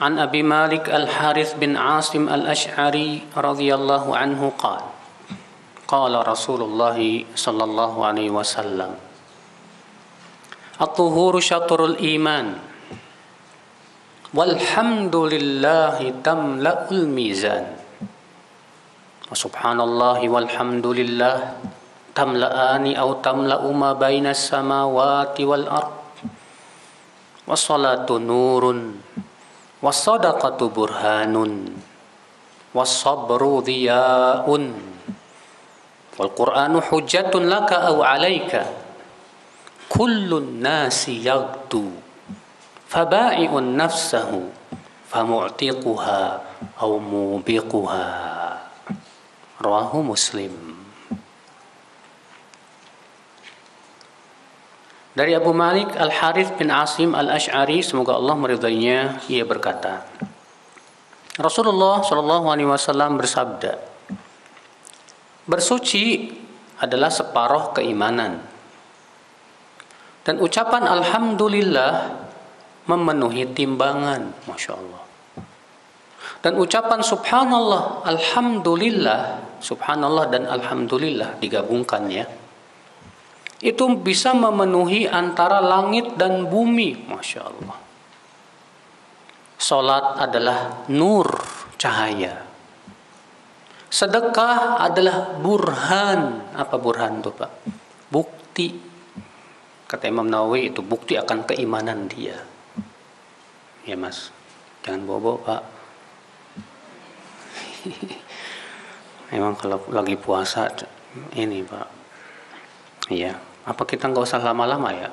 An Abi Malik Al-Harith bin Asim Al-Ash'ari radhiyallahu anhu qala qala Rasulullah sallallahu alaihi wasallam at-tuhuru syatrul iman walhamdulillahi tamla'ul mizan wa subhanallahi walhamdulillah tamla'ani aw tamla'u ma bainas samawati wal ard wassalatu nurun wassadaqatu burhanun wassabru dhiya'un wal qur'anu hujjatun laka aw 'alaika kullun nasi yaghdu faba'i'un nafsahu famu'tiquha aw mubiquha. Rawahu Muslim. Dari Abu Malik Al-Harith bin Asim Al-Ash'ari, semoga Allah meridainya, ia berkata, Rasulullah sallallahu alaihi wasallam bersabda, bersuci adalah separuh keimanan. Dan ucapan alhamdulillah memenuhi timbangan, Masya Allah. Dan ucapan subhanallah, alhamdulillah, subhanallah dan alhamdulillah digabungkan ya, itu bisa memenuhi antara langit dan bumi, Masya Allah. Salat adalah nur, cahaya. Sedekah adalah burhan. Apa burhan itu Pak? Bukti. Kata Imam Nawawi, itu bukti akan keimanan dia. Ya Mas, jangan bobo Pak. Memang kalau lagi puasa ini Pak. Iya. Apa kita nggak usah lama-lama ya?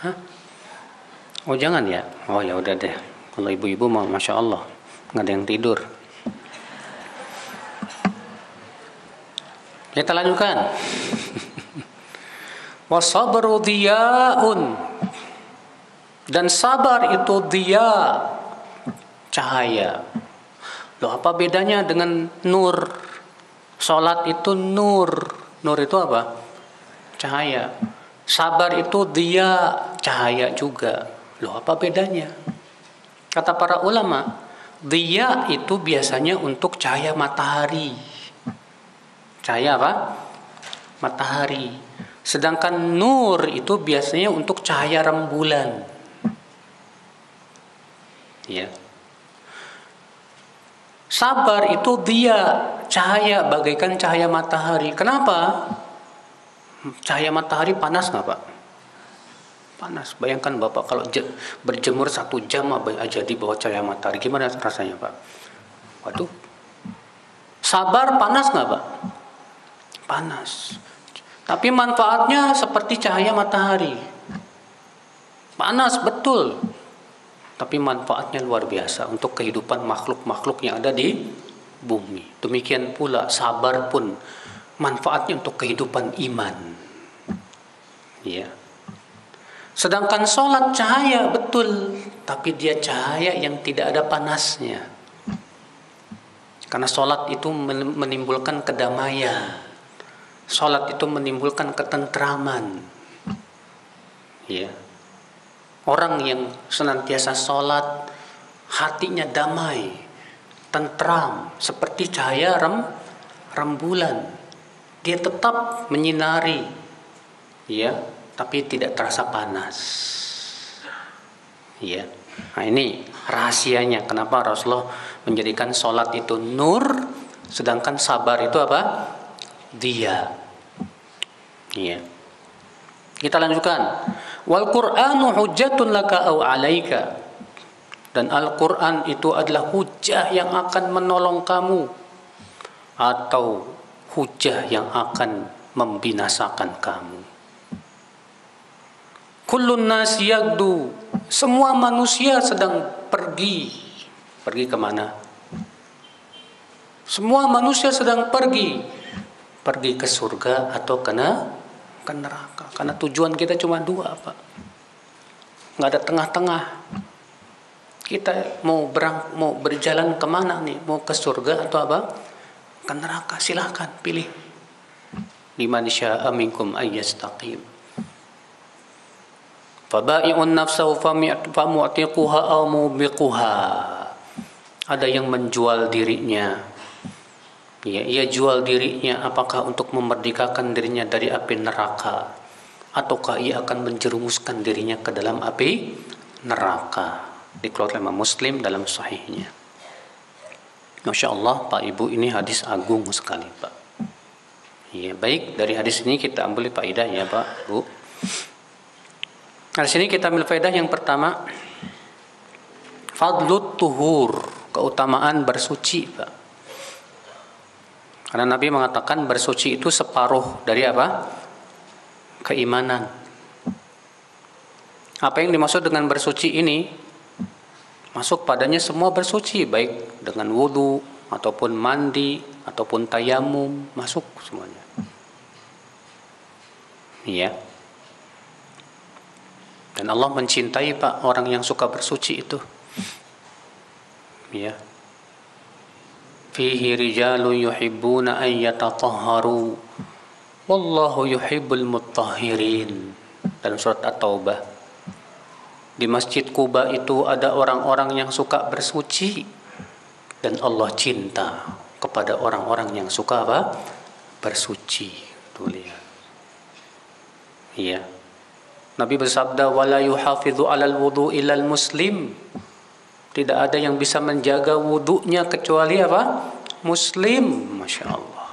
Hah? Oh jangan ya? Oh ya udah deh. Kalau ibu-ibu mau, Masya Allah, nggak ada yang tidur. Kita lanjutkan. Wasabru dhiya'un, dan sabar itu dhiya, cahaya. Loh, apa bedanya dengan nur? Salat itu nur. Nur itu apa? Cahaya. Sabar itu dhiya, cahaya juga. Loh, apa bedanya? Kata para ulama, dhiya itu biasanya untuk cahaya matahari. Cahaya apa? Matahari. Sedangkan nur itu biasanya untuk cahaya rembulan. Ya. Sabar itu dia cahaya bagaikan cahaya matahari. Kenapa? Cahaya matahari panas nggak Pak? Panas. Bayangkan Bapak kalau berjemur 1 jam aja di bawah cahaya matahari, gimana rasanya Pak? Waduh. Sabar panas nggak Pak? Panas. Tapi manfaatnya seperti cahaya matahari. Panas betul. Tapi manfaatnya luar biasa untuk kehidupan makhluk-makhluk yang ada di bumi. Demikian pula sabar pun manfaatnya untuk kehidupan iman. Ya. Sedangkan sholat cahaya betul, tapi dia cahaya yang tidak ada panasnya. Karena sholat itu menimbulkan kedamaian. Sholat itu menimbulkan ketentraman. Ya. Orang yang senantiasa sholat, hatinya damai, tentram, seperti cahaya rembulan. Dia tetap menyinari, ya, tapi tidak terasa panas. Ya. Nah ini rahasianya kenapa Rasulullah menjadikan sholat itu nur, sedangkan sabar itu apa? Dia. Ya. Kita lanjutkan. Wal Qur'anu hujjatun laka aw 'alaika. Dan Al-Qur'an itu adalah hujjah yang akan menolong kamu atau hujjah yang akan membinasakan kamu. Kullun nas yagdu. Semua manusia sedang pergi. Pergi kemana? Semua manusia sedang pergi. Pergi ke surga atau ke neraka. Karena tujuan kita cuma 2 Pak. Nggak ada tengah-tengah. Kita mau berjalan kemana nih? Mau ke surga atau apa? Ke neraka. Silahkan pilih. Liman syaa minkum ayyastaqim. Fabai'un nafsahu famu'tiquha aw mubiquha. Ada yang menjual dirinya. Ya, ia jual dirinya apakah untuk memerdekakan dirinya dari api neraka, ataukah ia akan menjerumuskan dirinya ke dalam api neraka. Dikeluarkan oleh Imam Muslim dalam sahihnya. Masya Allah, Pak Ibu, ini hadis agung sekali, Pak. Ya, baik, dari hadis ini kita ambil faedah ya, Pak, Bu. Dari sini kita ambil faedah yang pertama, fadlut tuhur, keutamaan bersuci, Pak. Karena Nabi mengatakan bersuci itu separuh dari apa? Keimanan. Apa yang dimaksud dengan bersuci ini? Masuk padanya semua bersuci, baik dengan wudu ataupun mandi ataupun tayamum, masuk semuanya. Iya. Dan Allah mencintai, Pak, orang yang suka bersuci itu. Iya. Fihi rijalun yuhibbuna an yatatahharu wallahu yuhibbul mutahhirin. Dalam surat At-Taubah. Di Masjid Quba itu ada orang-orang yang suka bersuci dan Allah cinta kepada orang-orang yang suka apa? Bersuci. Tuh lihat. Iya. Nabi bersabda, "Wala yuhafidhu 'alal wudu' illal muslim." Tidak ada yang bisa menjaga wudunya kecuali apa? Muslim. Masya Allah.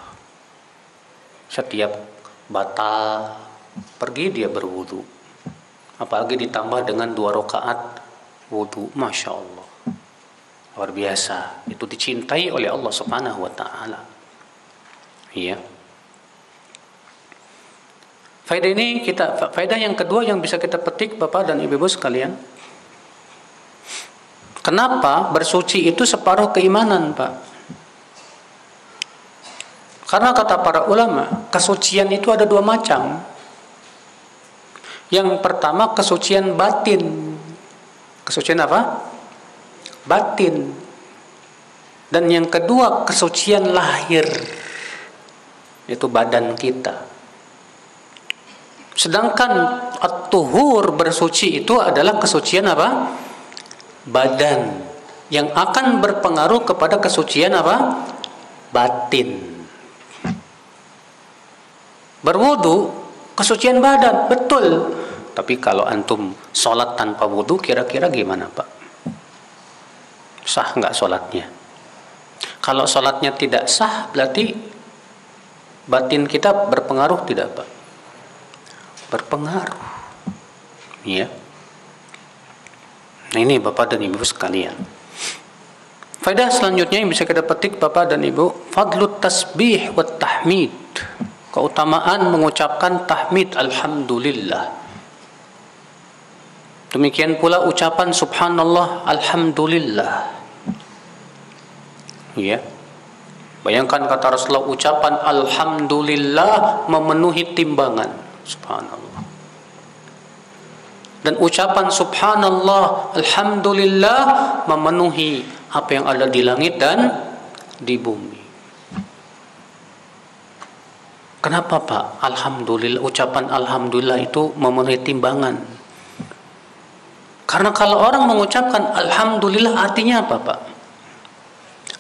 Setiap batal pergi dia berwudu. Apalagi ditambah dengan 2 rakaat wudu, Masya Allah, luar biasa. Itu dicintai oleh Allah Subhanahu wa Ta'ala. Iya. Faedah yang kedua yang bisa kita petik, Bapak dan Ibu sekalian, kenapa bersuci itu separuh keimanan, Pak? Karena kata para ulama, kesucian itu ada 2 macam. Yang pertama kesucian batin. Kesucian apa? Batin. Dan yang kedua kesucian lahir, yaitu badan kita. Sedangkan at-tuhur, bersuci, itu adalah kesucian apa? Badan, yang akan berpengaruh kepada kesucian apa? Batin. Berwudu kesucian badan, betul. Tapi kalau antum sholat tanpa wudu, kira-kira gimana, Pak? Sah nggak sholatnya? Kalau sholatnya tidak sah, berarti batin kita berpengaruh tidak, Pak? Berpengaruh. Ya. Nah, ini Bapak dan Ibu sekalian. Faedah selanjutnya yang bisa kita petik, Bapak dan Ibu, fadlut tasbih wa tahmid. Keutamaan mengucapkan tahmid alhamdulillah. Demikian pula ucapan subhanallah alhamdulillah. Ya. Bayangkan kata Rasulullah, ucapan alhamdulillah memenuhi timbangan. Subhanallah. Dan ucapan subhanallah alhamdulillah memenuhi apa yang ada di langit dan di bumi. Kenapa, Pak? Alhamdulillah, ucapan alhamdulillah itu memenuhi timbangan. Karena kalau orang mengucapkan alhamdulillah, artinya apa, Pak?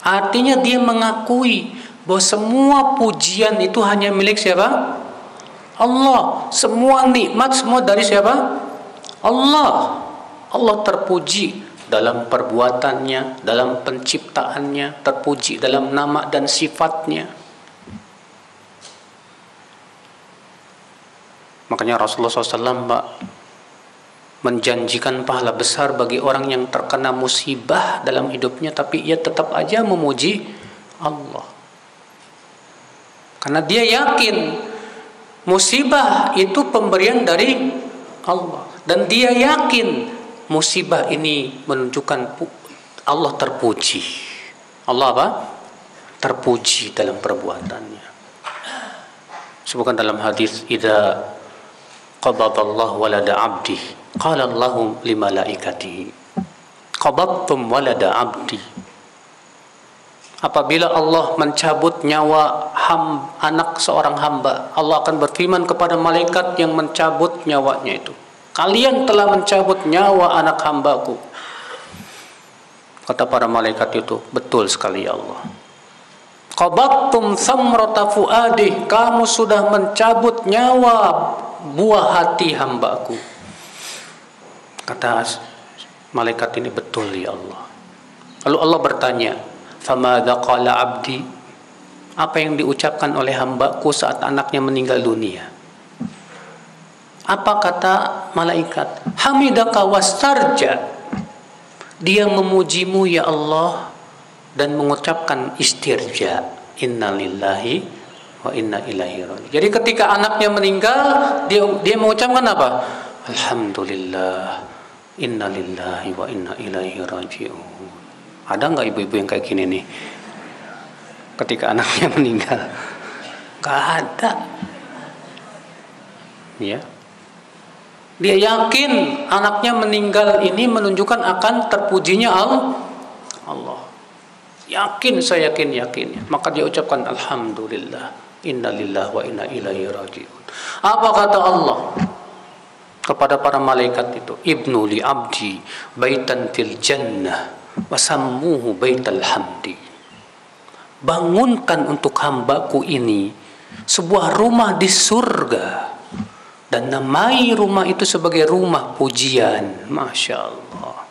Artinya dia mengakui bahwa semua pujian itu hanya milik siapa? Allah. Semua nikmat semua dari siapa? Allah. Allah terpuji dalam perbuatannya, dalam penciptaannya, terpuji dalam nama dan sifatnya. Makanya Rasulullah SAW, Pak, menjanjikan pahala besar bagi orang yang terkena musibah dalam hidupnya, tapi ia tetap aja memuji Allah. Karena dia yakin musibah itu pemberian dari Allah. Dan dia yakin musibah ini menunjukkan Allah terpuji. Allah apa? Terpuji dalam perbuatannya. Sebutkan dalam hadis, idza qabadallahu walada abdi qala Allahu li malaikatihi qabadtum walada abdi. Apabila Allah mencabut nyawa anak seorang hamba, Allah akan berfirman kepada malaikat yang mencabut nyawanya itu, kalian telah mencabut nyawa anak hambaku. Kata para malaikat itu, betul sekali ya Allah. Qabattum thamrata fuadih, kamu sudah mencabut nyawa buah hati hambaku. Kata malaikat ini, betul ya Allah. Lalu Allah bertanya, famadza qala abdi, apa yang diucapkan oleh hambaku saat anaknya meninggal dunia? Apa kata malaikat? Hamidaka wastarja, dia memujimu ya Allah dan mengucapkan istirja, innalillahi wa inna ilaihi raji'un. Jadi ketika anaknya meninggal, dia mengucapkan apa? Alhamdulillah, innalillahi wa inna ilaihi raji'un. Ada nggak ibu-ibu yang kayak gini nih? Ketika anaknya meninggal, nggak ada. Ya. Dia yakin anaknya meninggal ini menunjukkan akan terpujinya Allah. Yakin, saya yakin. Maka dia ucapkan alhamdulillah, innalillahi wa inna ilaihi raji'un. Apa kata Allah kepada para malaikat itu? Ibnu li abdi baitan fil jannah wa sammuhu baital hamdi. Bangunkan untuk hambaku ini sebuah rumah di surga, dan namai rumah itu sebagai rumah pujian. Masya Allah.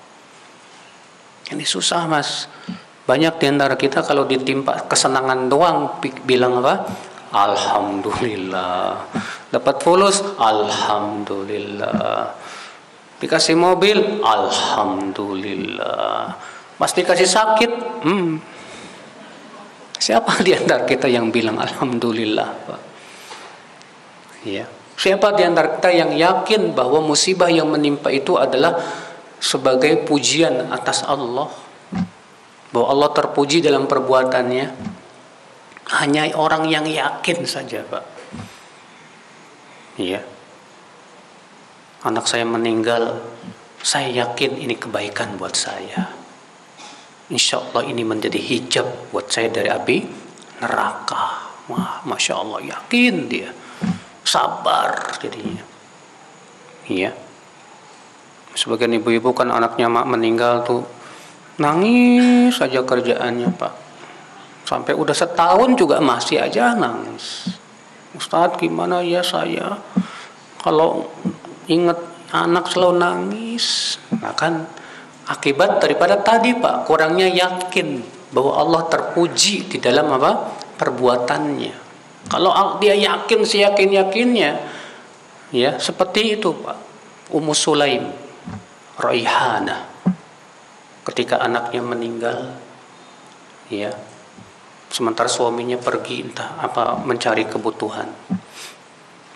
Ini susah mas. Banyak di antara kita kalau ditimpa kesenangan doang bilang apa? Alhamdulillah. Dapat fulus, alhamdulillah. Dikasih mobil, alhamdulillah. Pas dikasih sakit, siapa di antara kita yang bilang alhamdulillah, Pak? Ya. Siapa di antara kita yang yakin bahwa musibah yang menimpa itu adalah sebagai pujian atas Allah? Bahwa Allah terpuji dalam perbuatannya? Hanya orang yang yakin saja, Pak. Iya. Anak saya meninggal, saya yakin ini kebaikan buat saya. Insya Allah ini menjadi hijab buat saya dari api neraka. Wah, Masya Allah, yakin dia. Sabar jadinya. Iya. Sebagian ibu-ibu kan anaknya meninggal tuh nangis saja kerjaannya, Pak. Sampai udah setahun juga masih aja nangis. Ustadz, gimana ya saya kalau ingat anak selalu nangis? Nah kan akibat daripada tadi, Pak, kurangnya yakin bahwa Allah terpuji di dalam apa? Perbuatannya. Kalau dia yakin seyakin-yakinnya, ya seperti itu, Pak. Ummu Sulaim, Raihanah, ketika anaknya meninggal, ya, sementara suaminya pergi entah apa mencari kebutuhan.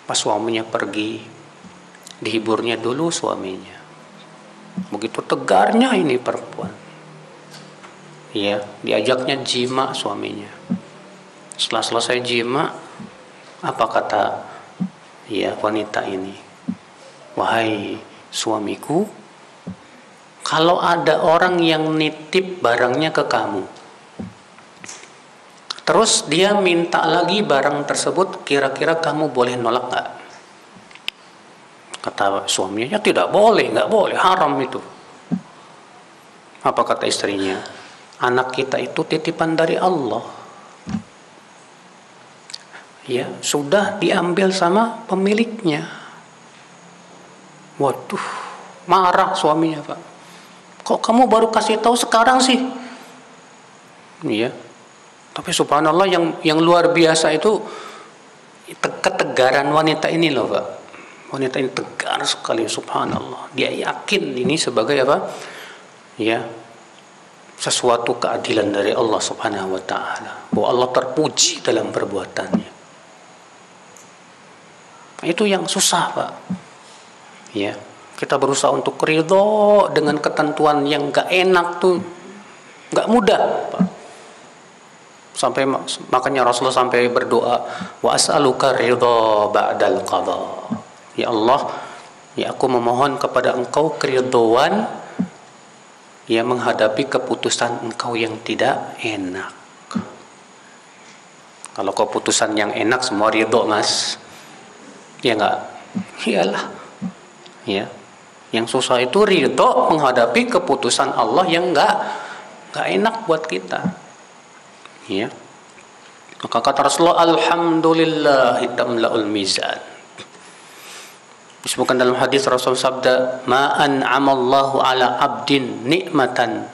Pas suaminya pergi, dihiburnya dulu suaminya. Begitu tegarnya ini perempuan, ya, diajaknya jima suaminya. Setelah selesai jima, apa kata ya wanita ini? Wahai suamiku, kalau ada orang yang nitip barangnya ke kamu, terus dia minta lagi barang tersebut, kira-kira kamu boleh nolak nggak? Kata suaminya, ya tidak boleh, nggak boleh, haram itu. Apa kata istrinya? Anak kita itu titipan dari Allah. Ya, sudah diambil sama pemiliknya. Waduh, marah suaminya, Pak. Kok kamu baru kasih tahu sekarang sih? Iya. Tapi subhanallah yang luar biasa itu ketegaran wanita ini loh, Pak. Wanita ini tegar sekali, subhanallah. Dia yakin ini sebagai apa? Ya, sesuatu keadilan dari Allah Subhanahu wa taala. Bahwa Allah terpuji dalam perbuatannya. Itu yang susah, Pak. Ya, kita berusaha untuk ridho dengan ketentuan yang gak enak tuh gak mudah, Pak. Sampai makanya Rasulullah sampai berdoa, wa as'aluka ridho ba'dal qadha. Ya Allah, ya aku memohon kepada Engkau keridhaan ya menghadapi keputusan Engkau yang tidak enak. Kalau keputusan yang enak semua ridho, Mas. Ya enggak? Iyalah. Ya. Yang susah itu ridho menghadapi keputusan Allah yang nggak enak buat kita. Ya. Maka kata Rasulullah, alhamdulillah tamla'ul mizan. Disebutkan dalam hadis Rasul sabda, ma an'amallahu ala abdin nikmatan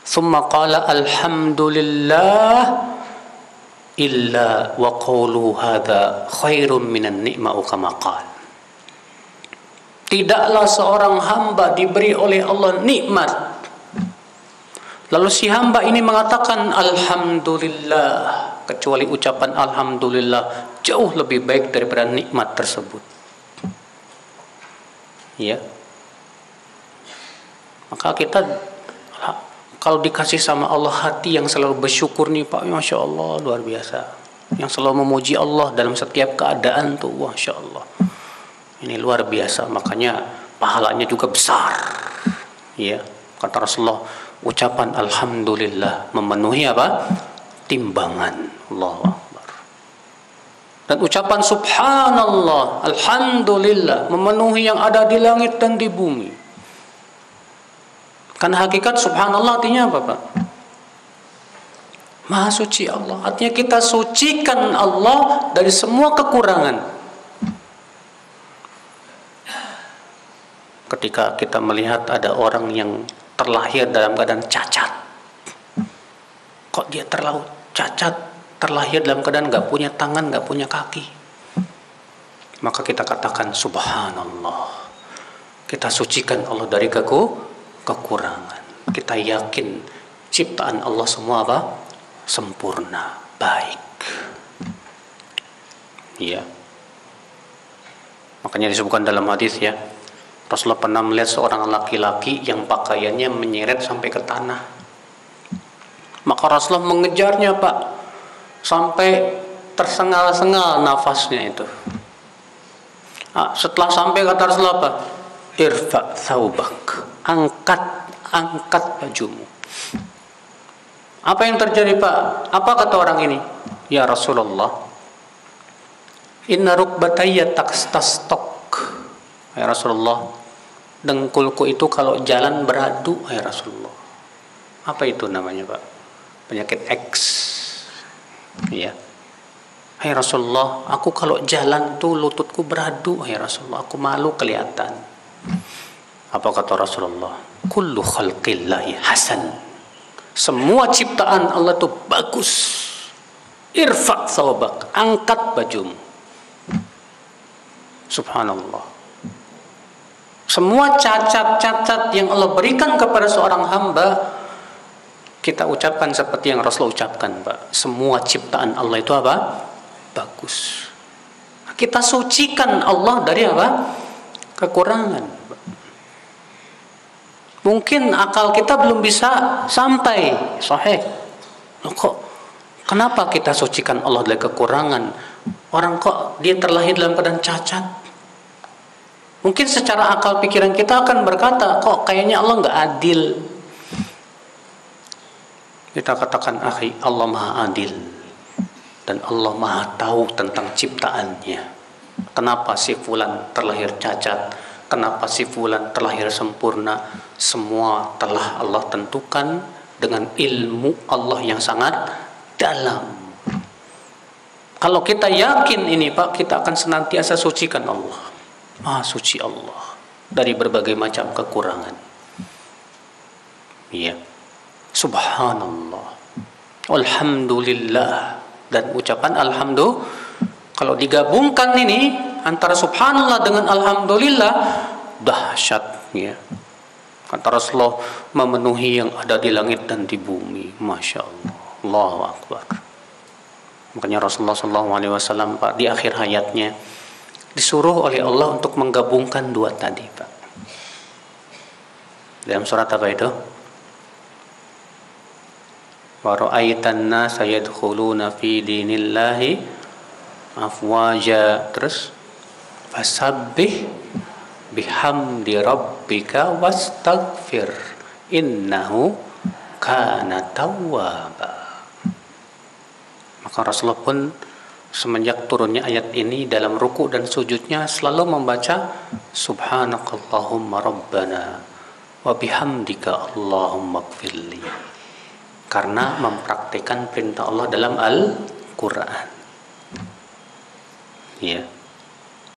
thumma qala alhamdulillah illa wa qawlu hadha khairun minan ni'ma kama qala. Tidaklah seorang hamba diberi oleh Allah nikmat, lalu si hamba ini mengatakan alhamdulillah, kecuali ucapan alhamdulillah jauh lebih baik daripada nikmat tersebut. Ya. Maka kita kalau dikasih sama Allah hati yang selalu bersyukur nih Pak, Masya Allah luar biasa. Yang selalu memuji Allah dalam setiap keadaan tuh, Masya Allah. Ini luar biasa, makanya pahalanya juga besar. Ya, kata Rasulullah, ucapan alhamdulillah memenuhi apa? Timbangan. Allahu Akbar. Dan ucapan subhanallah, alhamdulillah memenuhi yang ada di langit dan di bumi. Karena hakikat subhanallah artinya apa, Pak? Maha suci Allah. Artinya kita sucikan Allah dari semua kekurangan. Ketika kita melihat ada orang yang terlahir dalam keadaan cacat, kok dia terlalu cacat, terlahir dalam keadaan gak punya tangan, gak punya kaki, maka kita katakan subhanallah. Kita sucikan Allah dari kekurangan. Kita yakin ciptaan Allah semua apa? Sempurna, baik. Ya. Makanya disebutkan dalam hadis ya, Rasulullah pernah melihat seorang laki-laki yang pakaiannya menyeret sampai ke tanah. Maka Rasulullah mengejarnya, Pak, sampai tersengal-sengal nafasnya itu. Setelah sampai kata Rasulullah apa? Irfa thawbak, angkat bajumu. Apa yang terjadi, Pak? Apa kata orang ini? Ya Rasulullah, inna rukbatayya tastok. Ya Rasulullah, dengkulku itu kalau jalan beradu, ya Rasulullah. Apa itu namanya, Pak? Penyakit X. Ya. Hai Rasulullah, aku kalau jalan tuh lututku beradu, ya Rasulullah. Aku malu kelihatan. Apa kata Rasulullah? Kullu khalqillahi hasan. Semua ciptaan Allah itu bagus. Irfa' thawbak, angkat bajumu. Subhanallah. Semua cacat-cacat yang Allah berikan kepada seorang hamba, kita ucapkan seperti yang Rasulullah ucapkan, Pak. Semua ciptaan Allah itu apa? Bagus. Kita sucikan Allah dari apa? Kekurangan. Mungkin akal kita belum bisa sampai sahih. Loh, kok kenapa kita sucikan Allah dari kekurangan? Orang kok dia terlahir dalam keadaan cacat? Mungkin secara akal pikiran kita akan berkata, kok kayaknya Allah nggak adil. Kita katakan, akhi, Allah maha adil. Dan Allah maha tahu tentang ciptaannya. Kenapa si fulan terlahir cacat? Kenapa si fulan terlahir sempurna? Semua telah Allah tentukan dengan ilmu Allah yang sangat dalam. Kalau kita yakin ini, Pak, kita akan senantiasa sucikan Allah. Maha suci Allah dari berbagai macam kekurangan. Ya. Subhanallah. Alhamdulillah. Dan ucapan alhamdulillah, kalau digabungkan ini antara subhanallah dengan alhamdulillah, dahsyat ya. Kata Rasulullah, memenuhi yang ada di langit dan di bumi. Masya Allah. Allahu Akbar. Makanya Rasulullah SAW, Pak, di akhir hayatnya disuruh oleh Allah untuk menggabungkan dua tadi, Pak. Dalam surat apa itu? Wa ra'aitan nasa yadkhuluna fi dinillahi afwaja. Terus fasabbih bihamdi rabbika wastaghfir innahu kana tawwaba. Maka Rasulullah pun semenjak turunnya ayat ini dalam ruku dan sujudnya selalu membaca subhanakallahumma rabbana wa bihamdika allahumma gfirli, karena mempraktikkan perintah Allah dalam Al-Quran. Ya.